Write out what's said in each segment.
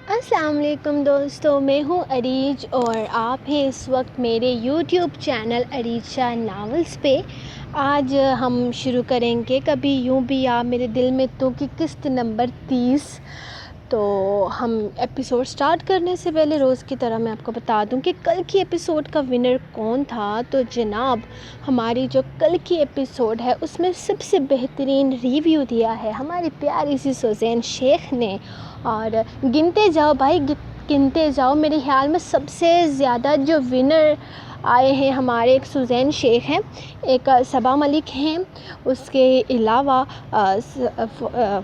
السلام علیکم دوستو، میں ہوں عریج اور آپ ہیں اس وقت میرے یوٹیوب چینل عریج شاہ ناولز پہ۔ آج ہم شروع کریں گے کبھی یوں بھی آپ میرے دل میں تو کی قسط نمبر 30۔ تو ہم ایپیسوڈ سٹارٹ کرنے سے پہلے روز کی طرح میں آپ کو بتا دوں کہ کل کی ایپیسوڈ کا ونر کون تھا۔ تو جناب، ہماری جو کل کی ایپیسوڈ ہے اس میں سب سے بہترین ریویو دیا ہے ہماری پیاری سی سوزین شیخ نے۔ اور گنتے جاؤ بھائی، گنتے جاؤ، میرے خیال میں سب سے زیادہ جو ونر آئے ہیں ہمارے ایک سوزین شیخ ہیں، ایک صبا ملک ہیں، اس کے علاوہ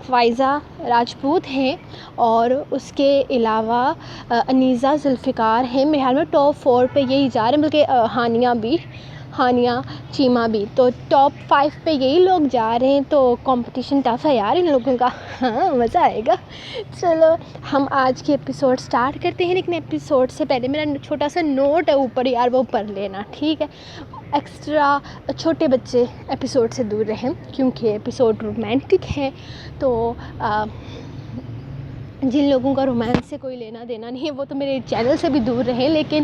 فائزہ راجپوت ہیں، اور اس کے علاوہ انیزہ ذوالفقار ہیں۔ میرے خیال میں ٹاپ 4 پہ یہی جا رہے ہیں، بلکہ ہانیہ چیمہ بھی، تو ٹاپ 5 پہ یہی لوگ جا رہے ہیں۔ تو کمپٹیشن ٹف ہے یار ان لوگوں کا، ہاں مزہ آئے گا۔ چلو ہم آج کی ایپیسوڈ سٹارٹ کرتے ہیں، لیکن ایپیسوڈ سے پہلے میرا چھوٹا سا نوٹ ہے اوپر یار، وہ پڑھ لینا ٹھیک ہے۔ ایکسٹرا چھوٹے بچے ایپیسوڈ سے دور رہیں کیونکہ ایپیسوڈ رومانٹک ہے، تو جن لوگوں کا رومانس سے کوئی لینا دینا نہیں ہے وہ تو میرے چینل سے بھی دور رہیں، لیکن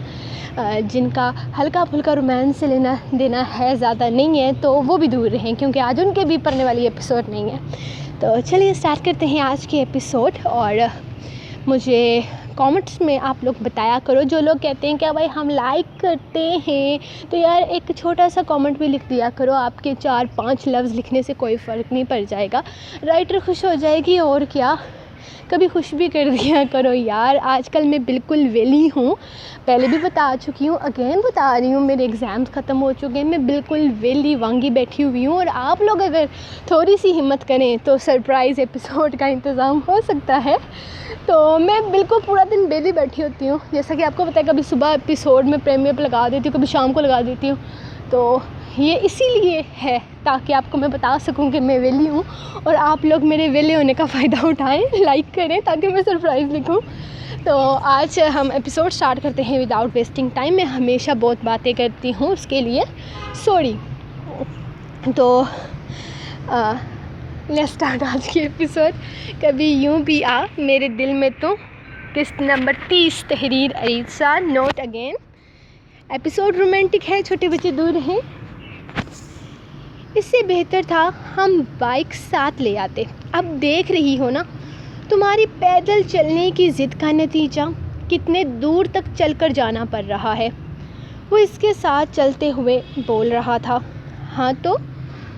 جن کا ہلکا پھلکا رومانس سے لینا دینا ہے، زیادہ نہیں ہے، تو وہ بھی دور رہیں کیونکہ آج ان کے بھی پڑھنے والی ایپیسوڈ نہیں ہے۔ تو چلیے اسٹارٹ کرتے ہیں آج کی ایپیسوڈ، اور مجھے کامنٹس میں آپ لوگ بتایا کرو، جو لوگ کہتے ہیں کہ بھائی ہم لائک کرتے ہیں تو یار ایک چھوٹا سا کامنٹ بھی لکھ دیا کرو، آپ کے 4-5 لفظ لکھنے سے کوئی فرق نہیں پڑ جائے گا، رائٹر خوش ہو جائے گی، اور کیا، کبھی خوش بھی کر دیا کرو یار۔ آج کل میں بالکل ویلی ہوں، پہلے بھی بتا چکی ہوں، اگین بتا رہی ہوں، میرے ایگزامز ختم ہو چکے ہیں، میں بالکل ویلی وانگی بیٹھی ہوئی ہوں، اور آپ لوگ اگر تھوڑی سی ہمت کریں تو سرپرائز ایپیسوڈ کا انتظام ہو سکتا ہے۔ تو میں بالکل پورا دن ویلی بیٹھی ہوتی ہوں، جیسا کہ آپ کو پتہ ہے، کبھی صبح ایپیسوڈ میں پریمیئر پہ لگا دیتی ہوں، کبھی شام کو لگا دیتی ہوں، تو یہ اسی لیے ہے تاکہ آپ کو میں بتا سکوں کہ میں ویلی ہوں، اور آپ لوگ میرے ویلے ہونے کا فائدہ اٹھائیں، لائک کریں تاکہ میں سرپرائز لکھوں۔ تو آج ہم ایپیسوڈ سٹارٹ کرتے ہیں وداؤٹ ویسٹنگ ٹائم۔ میں ہمیشہ بہت باتیں کرتی ہوں، اس کے لیے سوری۔ تو لیٹس سٹارٹ آج کی ایپیسوڈ۔ کبھی یوں بھی آ میرے دل میں تو، قسط نمبر 30، تحریر عریج شاہ، نوٹ اگین۔ ایپیسوڈ رومانٹک ہے، چھوٹے بچے دور رہیں۔ اس سے بہتر تھا ہم بائک ساتھ لے آتے۔ اب دیکھ رہی ہو نا تمہاری پیدل چلنے کی ضد کا نتیجہ، کتنے دور تک چل کر جانا پڑ رہا ہے۔ وہ اس کے ساتھ چلتے ہوئے بول رہا تھا۔ ہاں تو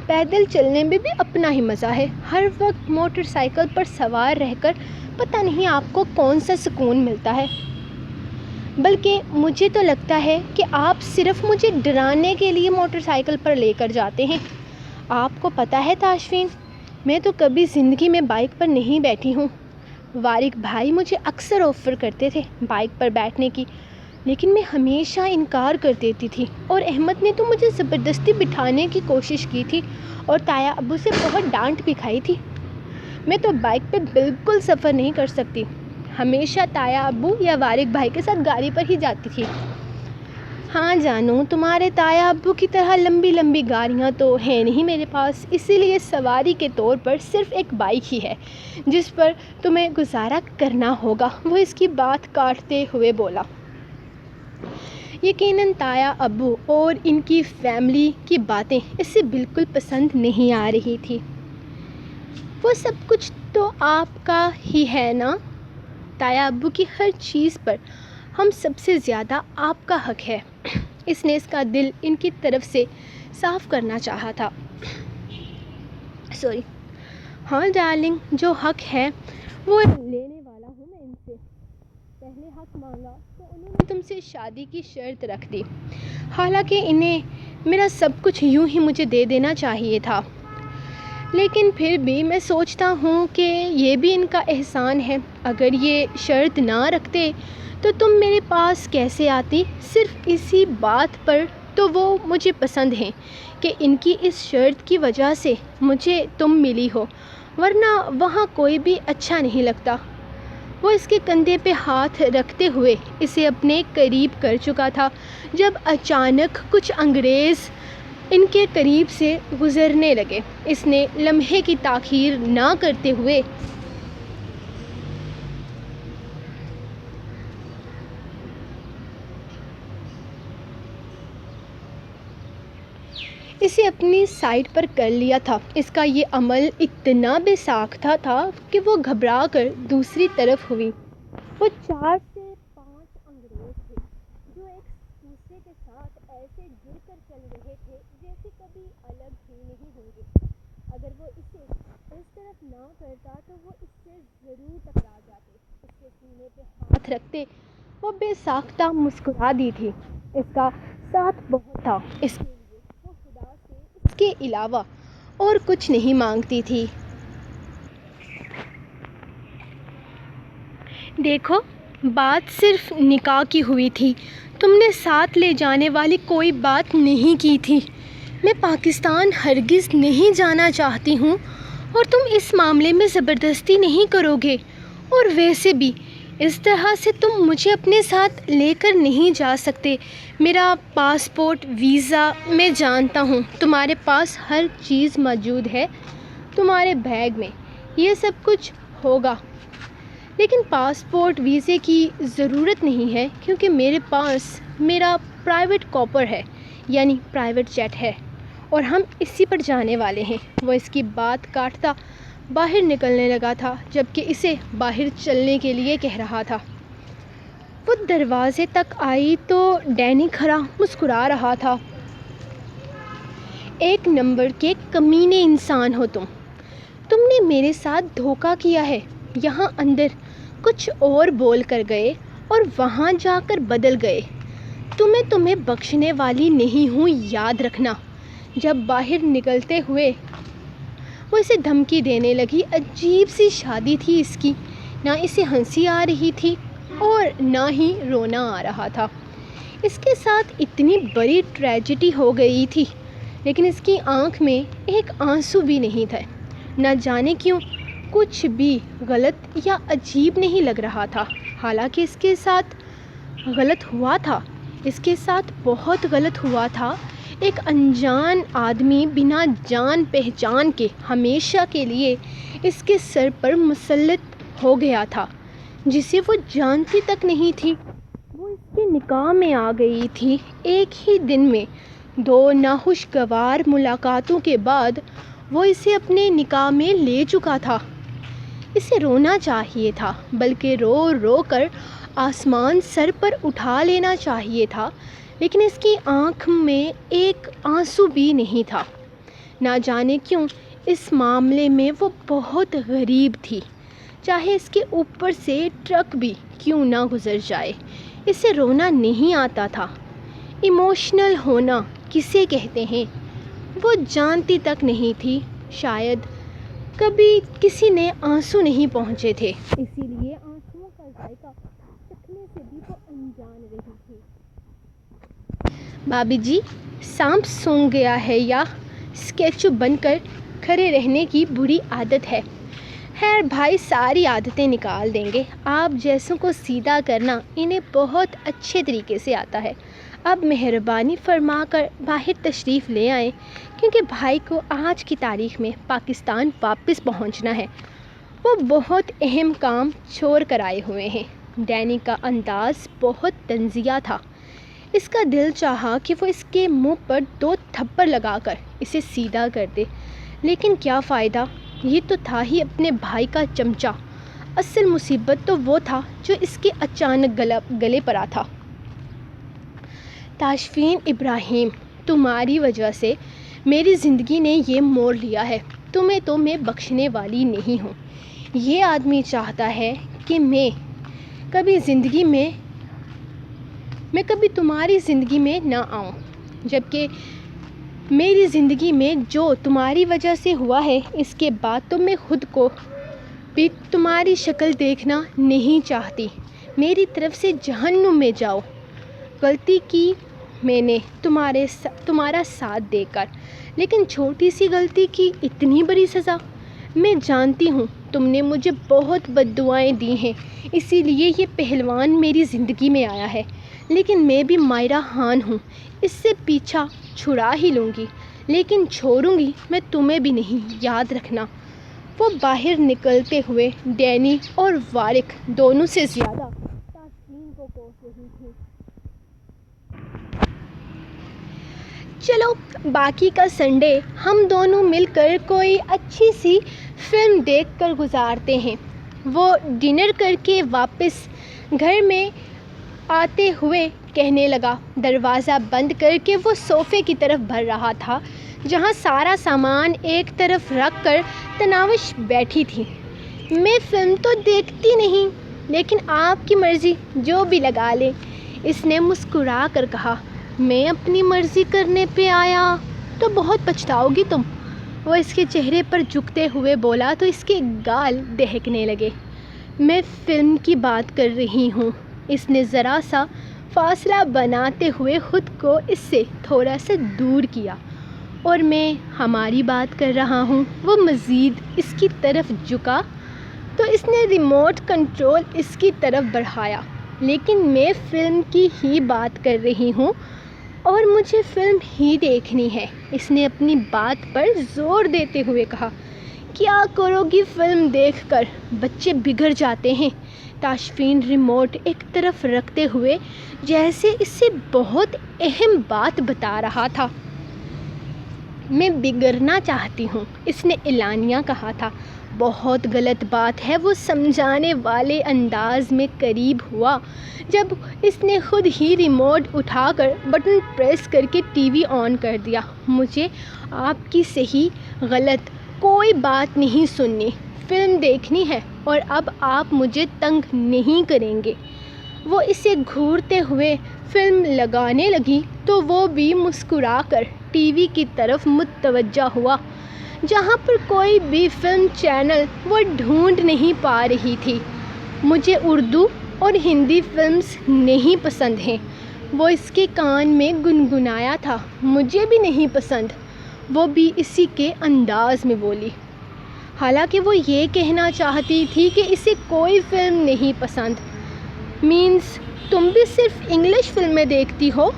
پیدل چلنے میں بھی اپنا ہی مزہ ہے، ہر وقت موٹر سائیکل پر سوار رہ کر پتہ نہیں آپ کو کون سا سکون ملتا ہے، بلکہ مجھے تو لگتا ہے کہ آپ صرف مجھے ڈرانے کے لیے موٹر سائیکل پر لے کر جاتے ہیں۔ آپ کو پتہ ہے تاشفین، میں تو کبھی زندگی میں بائک پر نہیں بیٹھی ہوں۔ وارق بھائی مجھے اکثر آفر کرتے تھے بائک پر بیٹھنے کی، لیکن میں ہمیشہ انکار کر دیتی تھی، اور احمد نے تو مجھے زبردستی بٹھانے کی کوشش کی تھی، اور تایا ابو سے بہت ڈانٹ بھی کھائی تھی۔ میں تو بائک پہ بالکل سفر نہیں کر سکتی، ہمیشہ تایا ابو یا وارق بھائی کے ساتھ گاڑی پر ہی جاتی تھی۔ ہاں جانو، تمہارے تایا ابو کی طرح لمبی لمبی گاڑیاں تو ہیں نہیں میرے پاس، اسی لیے سواری کے طور پر صرف ایک بائک ہی ہے جس پر تمہیں گزارا کرنا ہوگا، وہ اس کی بات کاٹتے ہوئے بولا۔ یقیناً تایا ابو اور ان کی فیملی کی باتیں اسے بالکل پسند نہیں آ رہی تھی۔ وہ سب کچھ تو آپ کا ہی ہے نا، تایا ابو کی ہر چیز پر ہم سب سے زیادہ آپ کا حق ہے۔ اس نے اس کا دل ان کی طرف سے صاف کرنا چاہا تھا۔ سوری، ہاں ڈارلنگ، جو حق ہے وہ لینے والا ہوں میں ان سے۔ پہلے حق مانگا تو انہوں نے تم سے شادی کی شرط رکھ دی، حالانکہ انہیں میرا سب کچھ یوں ہی مجھے دے دینا چاہیے تھا، لیکن پھر بھی میں سوچتا ہوں کہ یہ بھی ان کا احسان ہے۔ اگر یہ شرط نہ رکھتے تو تم میرے پاس کیسے آتی؟ صرف اسی بات پر تو وہ مجھے پسند ہیں کہ ان کی اس شرط کی وجہ سے مجھے تم ملی ہو، ورنہ وہاں کوئی بھی اچھا نہیں لگتا۔ وہ اس کے کندھے پہ ہاتھ رکھتے ہوئے اسے اپنے قریب کر چکا تھا جب اچانک کچھ انگریز ان کے قریب سے گزرنے لگے۔ اس نے لمحے کی تاخیر نہ کرتے ہوئے اسے اپنی سائڈ پر کر لیا تھا۔ اس کا یہ عمل اتنا بے ساختہ تھا کہ وہ گھبرا کر دوسری طرف ہوئی۔ وہ 4 سے 5 انگریز تھے جو ایک دوسرے کے ساتھ ایسے جڑ کر چل رہے تھے جیسے کبھی الگ ہی نہیں ہوں گے۔ اگر وہ اسے اس طرف نہ کرتا تو وہ اس سے ضرور ٹکرا جاتے۔ اس کے سینے پہ ہاتھ رکھتے وہ بے ساختہ مسکرا دی تھی۔ اس کا ساتھ بہت تھا اس کے لیے، وہ خدا سے اس کے علاوہ اور کچھ نہیں مانگتی تھی۔ دیکھو، بات صرف نکاح کی ہوئی تھی، تم نے ساتھ لے جانے والی کوئی بات نہیں کی تھی۔ میں پاکستان ہرگز نہیں جانا چاہتی ہوں اور تم اس معاملے میں زبردستی نہیں کرو گے، اور ویسے بھی اس طرح سے تم مجھے اپنے ساتھ لے کر نہیں جا سکتے۔ میرا پاسپورٹ، ویزا، میں جانتا ہوں تمہارے پاس ہر چیز موجود ہے، تمہارے بیگ میں یہ سب کچھ ہوگا، لیکن پاسپورٹ، ویزے کی ضرورت نہیں ہے کیونکہ میرے پاس میرا پرائیویٹ کوپر ہے، یعنی پرائیویٹ جیٹ ہے، اور ہم اسی پر جانے والے ہیں۔ وہ اس کی بات کاٹتا باہر نکلنے لگا تھا جبکہ اسے باہر چلنے کے لیے کہہ رہا تھا۔ وہ دروازے تک آئی تو ڈینی کھڑا مسکرا رہا تھا۔ ایک نمبر کے کمینے انسان ہو تم نے میرے ساتھ دھوکہ کیا ہے، یہاں اندر کچھ اور بول کر گئے اور وہاں جا کر بدل گئے۔ تمہیں بخشنے والی نہیں ہوں، یاد رکھنا۔ جب باہر نکلتے ہوئے وہ اسے دھمکی دینے لگی۔ عجیب سی شادی تھی اس کی، نہ اسے ہنسی آ رہی تھی اور نہ ہی رونا آ رہا تھا۔ اس کے ساتھ اتنی بڑی ٹریجڈی ہو گئی تھی، لیکن اس کی آنکھ میں ایک آنسو بھی نہیں تھا۔ نہ جانے کیوں کچھ بھی غلط یا عجیب نہیں لگ رہا تھا، حالانکہ اس کے ساتھ غلط ہوا تھا، اس کے ساتھ بہت غلط ہوا تھا۔ ایک انجان آدمی بنا جان پہچان کے ہمیشہ کے لیے اس کے سر پر مسلط ہو گیا تھا، جسے وہ جانتی تک نہیں تھی۔ وہ اس کے نکاح میں آ گئی تھی۔ ایک ہی دن میں 2 ناخوشگوار ملاقاتوں کے بعد وہ اسے اپنے نکاح میں لے چکا تھا۔ اسے رونا چاہیے تھا، بلکہ رو رو کر آسمان سر پر اٹھا لینا چاہیے تھا، لیکن اس کی آنکھ میں ایک آنسو بھی نہیں تھا۔ نہ جانے کیوں اس معاملے میں وہ بہت غریب تھی، چاہے اس کے اوپر سے ٹرک بھی کیوں نہ گزر جائے، اسے رونا نہیں آتا تھا۔ ایموشنل ہونا کسے کہتے ہیں وہ جانتی تک نہیں تھی، شاید کبھی کسی نے آنسو نہیں پہنچے تھے، اسی لیے آنسوؤں کا ذائقہ چکھنے سے بھی وہ انجان رہی تھی۔ بھابھی جی، سانپ سونگھ گیا ہے یا اسٹیچو بن کر کھڑے رہنے کی بری عادت ہے؟ خیر بھائی، ساری عادتیں نکال دیں گے، آپ جیسوں کو سیدھا کرنا انہیں بہت اچھے طریقے سے آتا ہے۔ اب مہربانی فرما کر باہر تشریف لے آئیں، کیونکہ بھائی کو آج کی تاریخ میں پاکستان واپس پہنچنا ہے، وہ بہت اہم کام چھوڑ کر آئے ہوئے ہیں۔ ڈینی کا انداز بہت طنزیہ تھا۔ اس کا دل چاہا کہ وہ اس کے منہ پر 2 تھپڑ لگا کر اسے سیدھا کر دے، لیکن کیا فائدہ، یہ تو تھا ہی اپنے بھائی کا چمچہ۔ اصل مصیبت تو وہ تھا جو اس کے اچانک گلے پر تھا۔ تاشفین ابراہیم، تمہاری وجہ سے میری زندگی نے یہ موڑ لیا ہے۔ تمہیں تو میں بخشنے والی نہیں ہوں۔ یہ آدمی چاہتا ہے کہ میں کبھی تمہاری زندگی میں نہ آؤں، جبکہ میری زندگی میں جو تمہاری وجہ سے ہوا ہے، اس کے بعد تو میں خود کو بھی تمہاری شکل دیکھنا نہیں چاہتی۔ میری طرف سے جہنم میں جاؤ۔ غلطی کی میں نے تمہارا ساتھ دے کر، لیکن چھوٹی سی غلطی کی اتنی بڑی سزا۔ میں جانتی ہوں تم نے مجھے بہت بد دعائیں دی ہیں، اسی لیے یہ پہلوان میری زندگی میں آیا ہے، لیکن میں بھی مائرہ خان ہوں، اس سے پیچھا چھڑا ہی لوں گی، لیکن چھوڑوں گی میں تمہیں بھی نہیں، یاد رکھنا۔ وہ باہر نکلتے ہوئے ڈینی اور وارق دونوں سے زیادہ تاشفین کو کوس رہی تھی۔ چلو باقی کا سنڈے ہم دونوں مل کر کوئی اچھی سی فلم دیکھ کر گزارتے ہیں۔ وہ ڈنر کر کے واپس گھر میں آتے ہوئے کہنے لگا۔ دروازہ بند کر کے وہ صوفے کی طرف بڑھ رہا تھا جہاں سارا سامان ایک طرف رکھ کر تناوش بیٹھی تھی۔ میں فلم تو دیکھتی نہیں، لیکن آپ کی مرضی، جو بھی لگا لیں، اس نے مسکرا کر کہا۔ میں اپنی مرضی کرنے پہ آیا تو بہت پچھتاؤ گی تم، وہ اس کے چہرے پر جھکتے ہوئے بولا تو اس کے گال دہکنے لگے۔ میں فلم کی بات کر رہی ہوں، اس نے ذرا سا فاصلہ بناتے ہوئے خود کو اس سے تھوڑا سا دور کیا۔ اور میں ہماری بات کر رہا ہوں۔ وہ مزید اس کی طرف جھکا تو اس نے ریموٹ کنٹرول اس کی طرف بڑھایا۔ لیکن میں فلم کی ہی بات کر رہی ہوں اور مجھے فلم ہی دیکھنی ہے، اس نے اپنی بات پر زور دیتے ہوئے کہا۔ کیا کرو گی فلم دیکھ کر؟ بچے بگڑ جاتے ہیں، تاشفین ریموٹ ایک طرف رکھتے ہوئے جیسے اس سے بہت اہم بات بتا رہا تھا۔ میں بگڑنا چاہتی ہوں، اس نے اعلانیہ کہا تھا۔ بہت غلط بات ہے، وہ سمجھانے والے انداز میں قریب ہوا جب اس نے خود ہی ریموٹ اٹھا کر بٹن پریس کر کے ٹی وی آن کر دیا۔ مجھے آپ کی صحیح غلط کوئی بات نہیں سننی، فلم دیکھنی ہے اور اب آپ مجھے تنگ نہیں کریں گے۔ وہ اسے گھورتے ہوئے فلم لگانے لگی تو وہ بھی مسکرا کر ٹی وی کی طرف متوجہ ہوا جہاں پر کوئی بھی فلم چینل وہ ڈھونڈ نہیں پا رہی تھی۔ مجھے اردو اور ہندی فلمز نہیں پسند ہیں، وہ اس کے کان میں گنگنایا تھا۔ مجھے بھی نہیں پسند، وہ بھی اسی کے انداز میں بولی، حالانکہ وہ یہ کہنا چاہتی تھی کہ اسے کوئی فلم نہیں پسند۔ مینس تم بھی صرف انگلش فلمیں دیکھتی ہو؟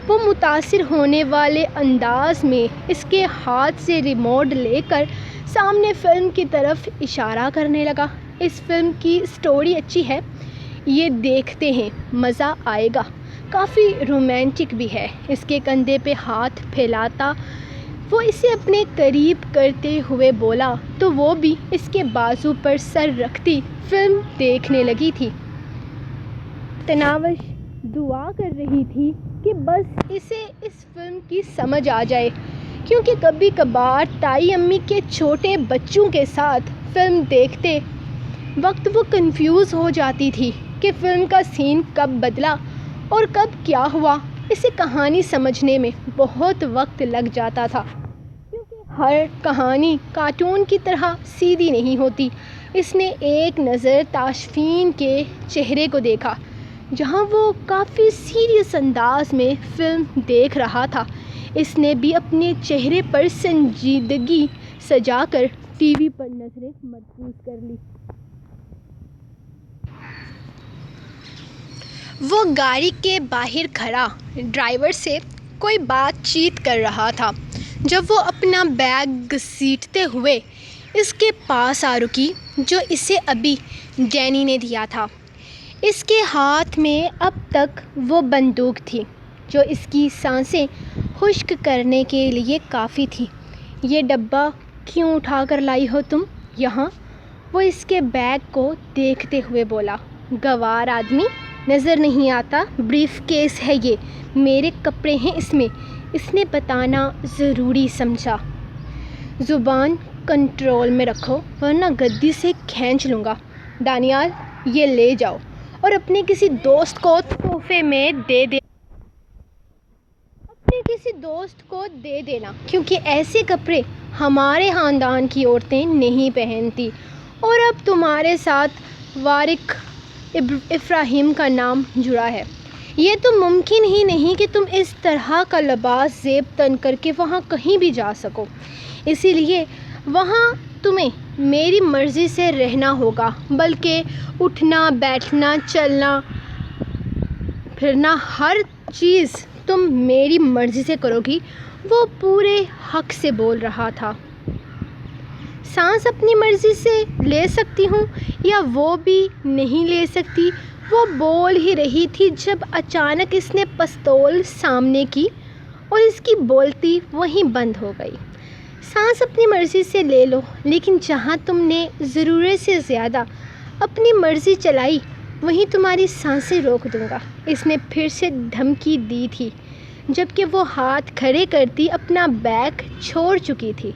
وہ متاثر ہونے والے انداز میں اس کے ہاتھ سے ریموٹ لے کر سامنے فلم کی طرف اشارہ کرنے لگا۔ اس فلم کی سٹوری اچھی ہے، یہ دیکھتے ہیں، مزہ آئے گا، کافی رومانٹک بھی ہے۔ اس کے کندھے پہ ہاتھ پھیلاتا وہ اسے اپنے قریب کرتے ہوئے بولا تو وہ بھی اس کے بازو پر سر رکھتی فلم دیکھنے لگی تھی۔ تناوش دعا کر رہی تھی کہ بس اسے اس فلم کی سمجھ آ جائے، کیونکہ کبھی کبھار تائی امی کے چھوٹے بچوں کے ساتھ فلم دیکھتے وقت وہ کنفیوز ہو جاتی تھی کہ فلم کا سین کب بدلا اور کب کیا ہوا۔ اسے کہانی سمجھنے میں بہت وقت لگ جاتا تھا، کیونکہ ہر کہانی کارٹون کی طرح سیدھی نہیں ہوتی۔ اس نے ایک نظر تاشفین کے چہرے کو دیکھا جہاں وہ کافی سیریس انداز میں فلم دیکھ رہا تھا۔ اس نے بھی اپنے چہرے پر سنجیدگی سجا کر ٹی وی پر نظریں مرکوز کر لی۔ وہ گاڑی کے باہر کھڑا ڈرائیور سے کوئی بات چیت کر رہا تھا جب وہ اپنا بیگ گھسیٹتے ہوئے اس کے پاس آ رکی جو اسے ابھی ڈینی نے دیا تھا۔ اس کے ہاتھ میں اب تک وہ بندوق تھی جو اس کی سانسیں خشک کرنے کے لیے کافی تھی۔ یہ ڈبہ کیوں اٹھا کر لائی ہو تم یہاں؟ وہ اس کے بیگ کو دیکھتے ہوئے بولا۔ گوار آدمی نظر نہیں آتا؟ بریف کیس ہے یہ، میرے کپڑے ہیں اس میں، اس نے بتانا ضروری سمجھا۔ زبان کنٹرول میں رکھو ورنہ گدی سے کھینچ لوں گا۔ دانیال، یہ لے جاؤ اور اپنے کسی دوست کو تحفے میں دے دینا، کیونکہ ایسے کپڑے ہمارے خاندان کی عورتیں نہیں پہنتی۔ اور اب تمہارے ساتھ وارق ابراہیم کا نام جڑا ہے، یہ تو ممکن ہی نہیں کہ تم اس طرح کا لباس زیب تن کر کے وہاں کہیں بھی جا سکو، اسی لیے وہاں تمہیں میری مرضی سے رہنا ہوگا، بلکہ اٹھنا بیٹھنا چلنا پھرنا ہر چیز تم میری مرضی سے کرو گی۔ وہ پورے حق سے بول رہا تھا۔ سانس اپنی مرضی سے لے سکتی ہوں یا وہ بھی نہیں لے سکتی؟ وہ بول ہی رہی تھی جب اچانک اس نے پستول سامنے کی اور اس کی بولتی وہیں بند ہو گئی۔ سانس اپنی مرضی سے لے لو، لیکن جہاں تم نے ضرورت سے زیادہ اپنی مرضی چلائی وہیں تمہاری سانسیں روک دوں گا، اس نے پھر سے دھمکی دی تھی، جبکہ وہ ہاتھ کھڑے کرتی اپنا بیگ چھوڑ چکی تھی۔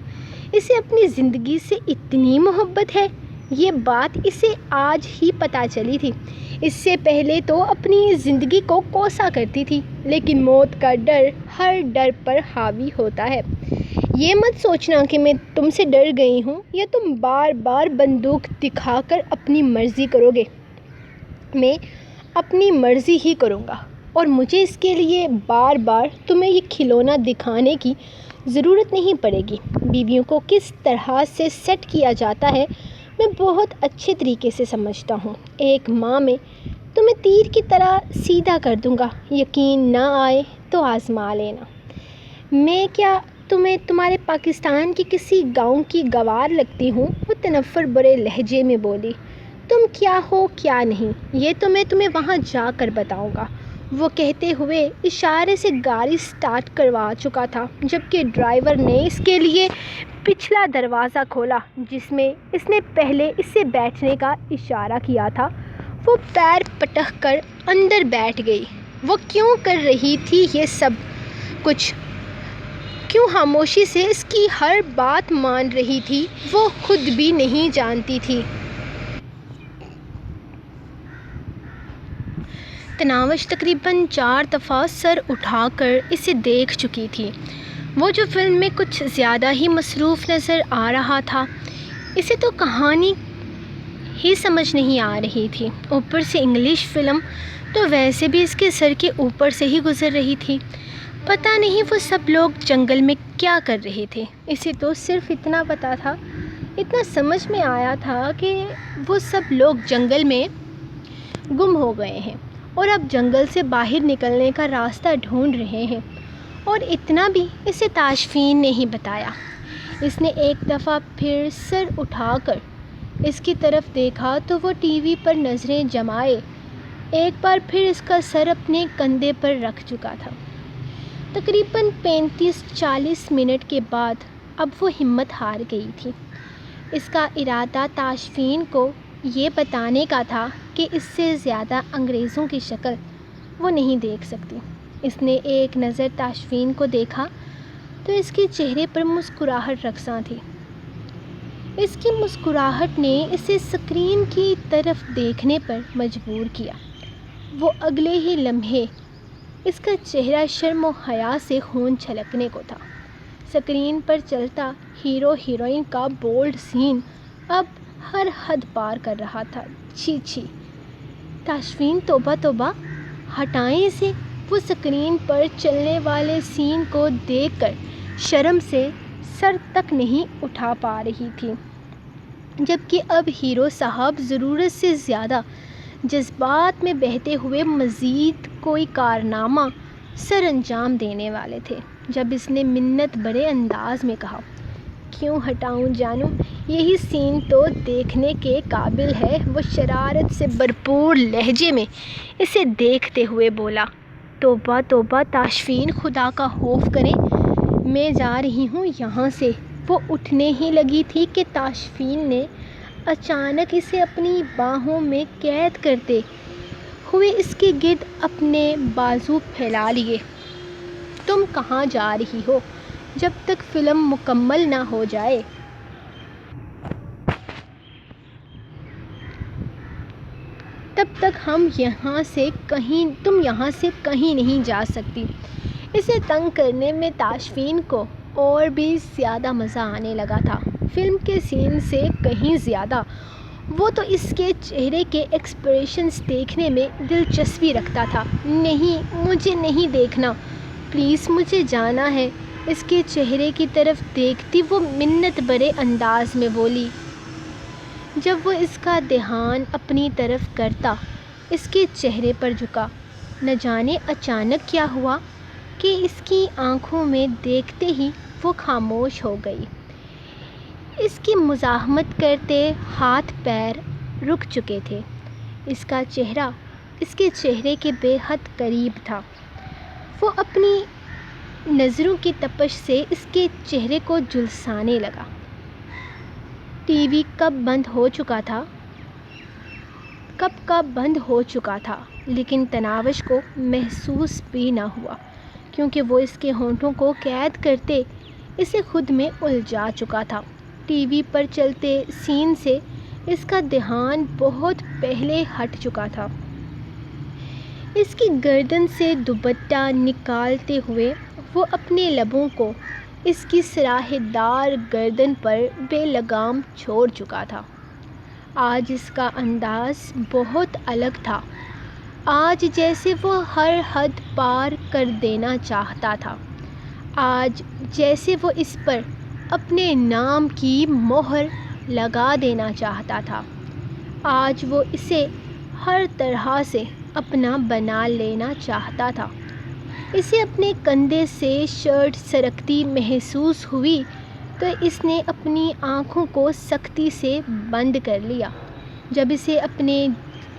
اسے اپنی زندگی سے اتنی محبت ہے، یہ بات اسے آج ہی پتہ چلی تھی۔ اس سے پہلے تو اپنی زندگی کو کوسا کرتی تھی، لیکن موت کا ڈر ہر ڈر پر حاوی ہوتا ہے۔ یہ مت سوچنا کہ میں تم سے ڈر گئی ہوں یا تم بار بار بندوق دکھا کر اپنی مرضی کرو گے۔ میں اپنی مرضی ہی کروں گا، اور مجھے اس کے لیے بار بار تمہیں یہ کھلونا دکھانے کی ضرورت نہیں پڑے گی۔ بیویوں کو کس طرح سے سیٹ کیا جاتا ہے میں بہت اچھے طریقے سے سمجھتا ہوں۔ ایک ماں میں تمہیں تیر کی طرح سیدھا کر دوں گا، یقین نہ آئے تو آزما لینا۔ میں کیا تمہیں تمہارے پاکستان کی کسی گاؤں کی گوار لگتی ہوں؟ وہ تنفر برے لہجے میں بولی۔ تم کیا ہو کیا نہیں یہ تو میں تمہیں وہاں جا کر بتاؤں گا، وہ کہتے ہوئے اشارے سے گاڑی سٹارٹ کروا چکا تھا، جبکہ ڈرائیور نے اس کے لیے پچھلا دروازہ کھولا جس میں اس نے پہلے اسے بیٹھنے کا اشارہ کیا تھا۔ وہ پیر پٹک کر اندر بیٹھ گئی۔ وہ کیوں کر رہی تھی یہ سب کچھ؟ کیوں خاموشی سے اس کی ہر بات مان رہی تھی؟ وہ خود بھی نہیں جانتی تھی۔ تناوش تقریباً 4 دفعہ سر اٹھا کر اسے دیکھ چکی تھی۔ وہ جو فلم میں کچھ زیادہ ہی مصروف نظر آ رہا تھا، اسے تو کہانی ہی سمجھ نہیں آ رہی تھی، اوپر سے انگلش فلم تو ویسے بھی اس کے سر کے اوپر سے ہی گزر رہی تھی۔ پتہ نہیں وہ سب لوگ جنگل میں کیا کر رہے تھے۔ اسے تو صرف اتنا پتہ تھا، اتنا سمجھ میں آیا تھا کہ وہ سب لوگ جنگل میں گم ہو گئے ہیں اور اب جنگل سے باہر نکلنے کا راستہ ڈھونڈ رہے ہیں، اور اتنا بھی اسے تاشفین نے ہی بتایا۔ اس نے ایک دفعہ پھر سر اٹھا کر اس کی طرف دیکھا تو وہ ٹی وی پر نظریں جمائے ایک بار پھر اس کا سر اپنے کندھے پر رکھ چکا تھا۔ تقریباً 35-40 منٹ کے بعد اب وہ ہمت ہار گئی تھی۔ اس کا ارادہ تاشفین کو یہ بتانے کا تھا کہ اس سے زیادہ انگریزوں کی شکل وہ نہیں دیکھ سکتی۔ اس نے ایک نظر تاشفین کو دیکھا تو اس کے چہرے پر مسکراہٹ رقصاں تھی۔ اس کی مسکراہٹ نے اسے اسکرین کی طرف دیکھنے پر مجبور کیا۔ وہ اگلے ہی لمحے اس کا چہرہ شرم و حیا سے خون چھلکنے کو تھا۔ اسکرین پر چلتا ہیرو ہیروئن کا بولڈ سین اب ہر حد پار کر رہا تھا۔ چھی چھی تاشفین، توبہ توبہ، ہٹائیں اسے۔ وہ اسکرین پر چلنے والے سین کو دیکھ کر شرم سے سر تک نہیں اٹھا پا رہی تھی، جبکہ اب ہیرو صاحب ضرورت سے زیادہ جذبات میں بہتے ہوئے مزید کوئی کارنامہ سر انجام دینے والے تھے۔ جب اس نے منت بھرے انداز میں کہا، کیوں ہٹاؤں جانو، یہی سین تو دیکھنے کے قابل ہے، وہ شرارت سے بھرپور لہجے میں اسے دیکھتے ہوئے بولا۔ توبہ توبہ تاشفین، خدا کا خوف کریں، میں جا رہی ہوں یہاں سے۔ وہ اٹھنے ہی لگی تھی کہ تاشفین نے اچانک اسے اپنی باہوں میں قید کرتے ہوئے اس کے گرد اپنے بازو پھیلا لیے۔ تم کہاں جا رہی ہو؟ جب تک فلم مکمل نہ ہو جائے تب تک تم یہاں سے کہیں نہیں جا سکتی۔ اسے تنگ کرنے میں تاشفین کو اور بھی زیادہ مزہ آنے لگا تھا۔ فلم کے سین سے کہیں زیادہ وہ تو اس کے چہرے کے ایکسپریشنز دیکھنے میں دلچسپی رکھتا تھا۔ نہیں، مجھے نہیں دیکھنا، پلیز، مجھے جانا ہے، اس کے چہرے کی طرف دیکھتی وہ منت بھرے انداز میں بولی۔ جب وہ اس کا دھیان اپنی طرف کرتا اس کے چہرے پر جھکا، نہ جانے اچانک کیا ہوا کہ اس کی آنکھوں میں دیکھتے ہی وہ خاموش ہو گئی۔ اس کی مزاحمت کرتے ہاتھ پیر رک چکے تھے۔ اس کا چہرہ اس کے چہرے کے بے حد قریب تھا۔ وہ اپنی نظروں کی تپش سے اس کے چہرے کو جھلسانے لگا۔ ٹی وی کب کا بند ہو چکا تھا، لیکن تناوش کو محسوس بھی نہ ہوا، کیونکہ وہ اس کے ہونٹوں کو قید کرتے اسے خود میں الجھا چکا تھا۔ ٹی وی پر چلتے سین سے اس کا دھیان بہت پہلے ہٹ چکا تھا۔ اس کی گردن سے دوپٹہ نکالتے ہوئے وہ اپنے لبوں کو اس کی سراہ دار گردن پر بے لگام چھوڑ چکا تھا۔ آج اس کا انداز بہت الگ تھا۔ آج جیسے وہ ہر حد پار کر دینا چاہتا تھا۔ آج جیسے وہ اس پر اپنے نام کی مہر لگا دینا چاہتا تھا۔ آج وہ اسے ہر طرح سے اپنا بنا لینا چاہتا تھا۔ اسے اپنے کندھے سے شرٹ سرکتی محسوس ہوئی تو اس نے اپنی آنکھوں کو سختی سے بند کر لیا۔ جب اسے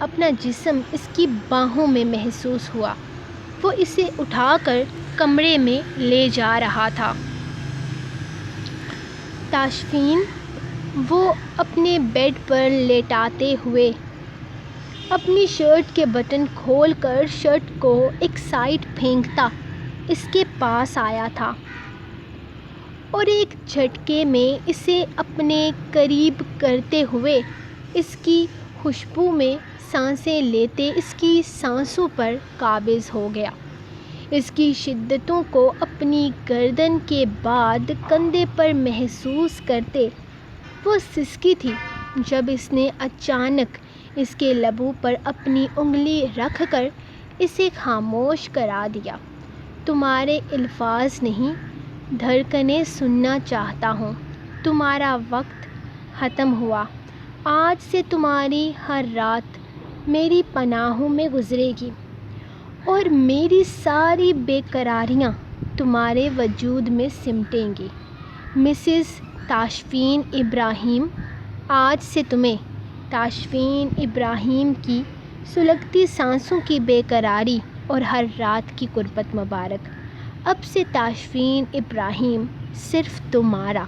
اپنا جسم اس کی باہوں میں محسوس ہوا، وہ اسے اٹھا کر کمرے میں لے جا رہا تھا۔ تاشفین، وہ اپنے بیڈ پر لیٹاتے ہوئے اپنی شرٹ کے بٹن کھول کر شرٹ کو ایک سائڈ پھینکتا اس کے پاس آیا تھا اور ایک جھٹکے میں اسے اپنے قریب کرتے ہوئے اس کی خوشبو میں سانسیں لیتے اس کی سانسوں پر قابض ہو گیا۔ اس کی شدتوں کو اپنی گردن کے بعد کندھے پر محسوس کرتے وہ سسکی تھی جب اس نے اچانک اس کے لبوں پر اپنی انگلی رکھ کر اسے خاموش کرا دیا۔ تمہارے الفاظ نہیں، دھڑکنیں سننا چاہتا ہوں۔ تمہارا وقت ختم ہوا۔ آج سے تمہاری ہر رات میری پناہوں میں گزرے گی اور میری ساری بے قراریاں تمہارے وجود میں سمٹیں گی۔ مسز تاشفین ابراہیم، آج سے تمہیں تاشفین ابراہیم کی سلگتی سانسوں کی بے قراری اور ہر رات کی غربت مبارک۔ اب سے تاشفین ابراہیم صرف تمہارا۔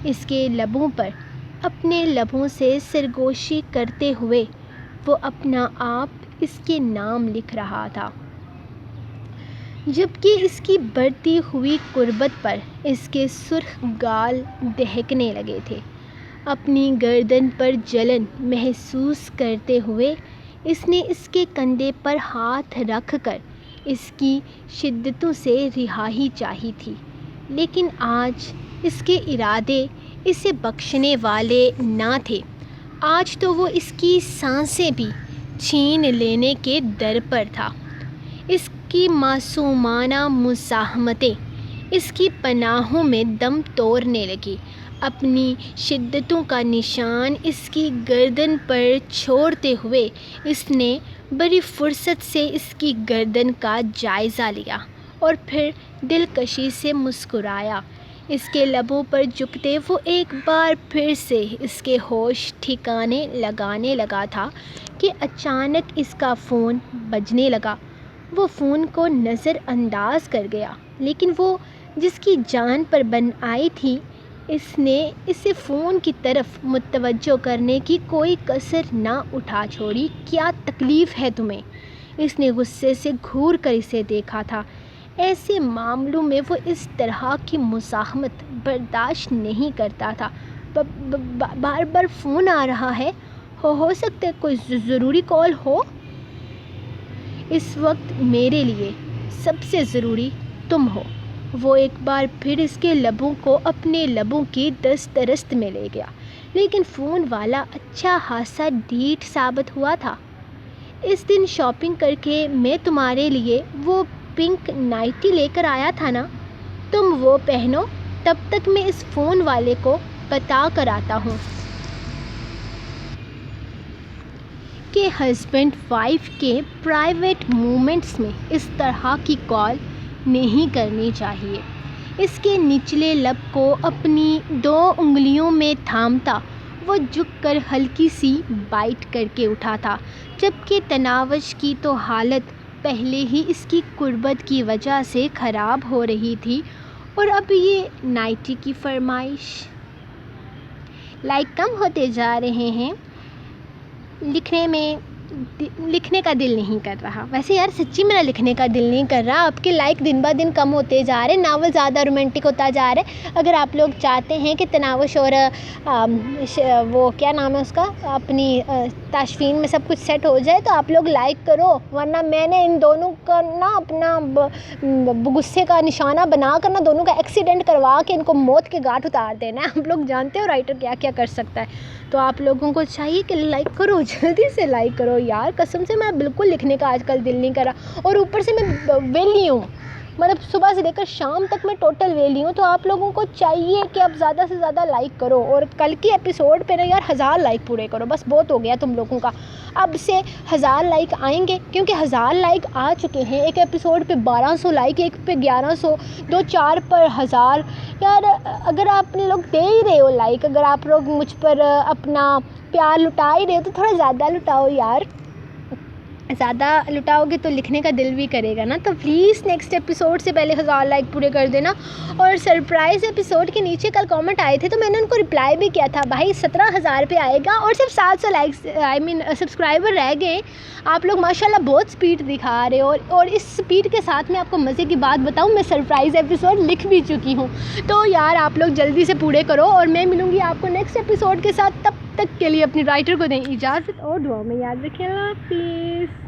اس کے لبوں پر اپنے لبوں سے سرگوشی کرتے ہوئے وہ اپنا آپ اس کے نام لکھ رہا تھا، جبکہ اس کی بڑھتی ہوئی غربت پر اس کے سرخ گال دہکنے لگے تھے۔ اپنی گردن پر جلن محسوس کرتے ہوئے اس نے اس کے کندھے پر ہاتھ رکھ کر اس کی شدتوں سے رہائی چاہی تھی، لیکن آج اس کے ارادے اسے بخشنے والے نہ تھے۔ آج تو وہ اس کی سانسیں بھی چھین لینے کے در پر تھا۔ اس کی معصومانہ مزاحمتیں اس کی پناہوں میں دم توڑنے لگی۔ اپنی شدتوں کا نشان اس کی گردن پر چھوڑتے ہوئے اس نے بڑی فرصت سے اس کی گردن کا جائزہ لیا اور پھر دلکشی سے مسکرایا۔ اس کے لبوں پر جھکتے وہ ایک بار پھر سے اس کے ہوش ٹھکانے لگانے لگا تھا کہ اچانک اس کا فون بجنے لگا۔ وہ فون کو نظر انداز کر گیا، لیکن وہ جس کی جان پر بن آئی تھی اس نے اسے فون کی طرف متوجہ کرنے کی کوئی کسر نہ اٹھا چھوڑی۔ کیا تکلیف ہے تمہیں؟ اس نے غصے سے گھور کر اسے دیکھا تھا۔ ایسے معاملوں میں وہ اس طرح کی مزاحمت برداشت نہیں کرتا تھا۔ بار بار فون آ رہا ہے، ہو سکتا ہے کوئی ضروری کال ہو۔ اس وقت میرے لیے سب سے ضروری تم ہو۔ وہ ایک بار پھر اس کے لبوں کو اپنے لبوں کی دسترست میں لے گیا، لیکن فون والا اچھا خاصا ڈھیٹ ثابت ہوا تھا۔ اس دن شاپنگ کر کے میں تمہارے لیے وہ پنک نائٹی لے کر آیا تھا نا، تم وہ پہنو، تب تک میں اس فون والے کو بتا کر آتا ہوں کہ ہسبینڈ وائف کے پرائیویٹ مومنٹس میں اس طرح کی کال نہیں کرنی چاہیے۔ اس کے نچلے لب کو اپنی 2 انگلیوں میں تھامتا وہ جھک کر ہلکی سی بائٹ کر کے اٹھا تھا، جبکہ تناوش کی تو حالت پہلے ہی اس کی غربت کی وجہ سے خراب ہو رہی تھی، اور اب یہ نائٹی کی فرمائش۔ لائک کم ہوتے جا رہے ہیں، لکھنے کا دل نہیں کر رہا۔ ویسے یار سچی میرا لکھنے کا دل نہیں کر رہا، آپ کے لائک دن بہ دن کم ہوتے جا رہے ہیں، ناول زیادہ رومانٹک ہوتا جا رہا ہے۔ اگر آپ لوگ چاہتے ہیں کہ تناوش اور وہ کیا نام ہے اس کا، اپنی تاشفین میں سب کچھ سیٹ ہو جائے تو آپ لوگ لائک کرو، ورنہ میں نے ان دونوں کا نا اپنا غصے کا نشانہ بنا کر نا دونوں کا ایکسیڈنٹ کروا کے ان کو موت کے گھاٹ اتار دینا ہے۔ آپ لوگ جانتے ہو رائٹر کیا کیا کر سکتا ہے، تو آپ لوگوں کو چاہیے کہ لائک کرو، جلدی سے لائک کرو یار، قسم سے میں بالکل لکھنے کا آج کل دل نہیں کر رہا، اور اوپر سے میں ویلی ہوں، مطلب صبح سے لے کر شام تک میں ٹوٹل ویلی ہوں، تو آپ لوگوں کو چاہیے کہ اب زیادہ سے زیادہ لائک کرو، اور کل کی ایپیسوڈ پہ نا یار 1000 لائک پورے کرو، بس بہت ہو گیا تم لوگوں کا، اب سے 1000 لائک آئیں گے، کیونکہ 1000 لائک آ چکے ہیں، ایک ایپیسوڈ پہ 1200 لائک، ایک پہ 1100، 2-4 پر 1000، یار اگر آپ لوگ دے ہی رہے ہو لائک، اگر آپ لوگ مجھ پر اپنا پیار لٹا ہی رہے ہو تو تھوڑا زیادہ لٹاؤ یار، زیادہ لٹاؤ گے تو لکھنے کا دل بھی کرے گا نا، تو پلیز نیکسٹ ایپیسوڈ سے پہلے 1000 لائک پورے کر دینا۔ اور سرپرائز ایپیسوڈ کے نیچے کل کامنٹ آئے تھے تو میں نے ان کو رپلائی بھی کیا تھا، بھائی 17000 پہ آئے گا اور صرف 700 لائکس سبسکرائبر رہ گئے، آپ لوگ ماشاءاللہ بہت سپیڈ دکھا رہے ہو، اور اس سپیڈ کے ساتھ میں آپ کو مزے کی بات بتاؤں، میں سرپرائز ایپیسوڈ لکھ بھی چکی ہوں، تو یار آپ لوگ جلدی سے پورے کرو، اور میں ملوں گی آپ کو نیکسٹ ایپیسوڈ کے ساتھ، تب تک کے لیے اپنی رائٹر کو دیں اجازت، اور دعاؤں میں یاد رکھیں، اللہ حافظ۔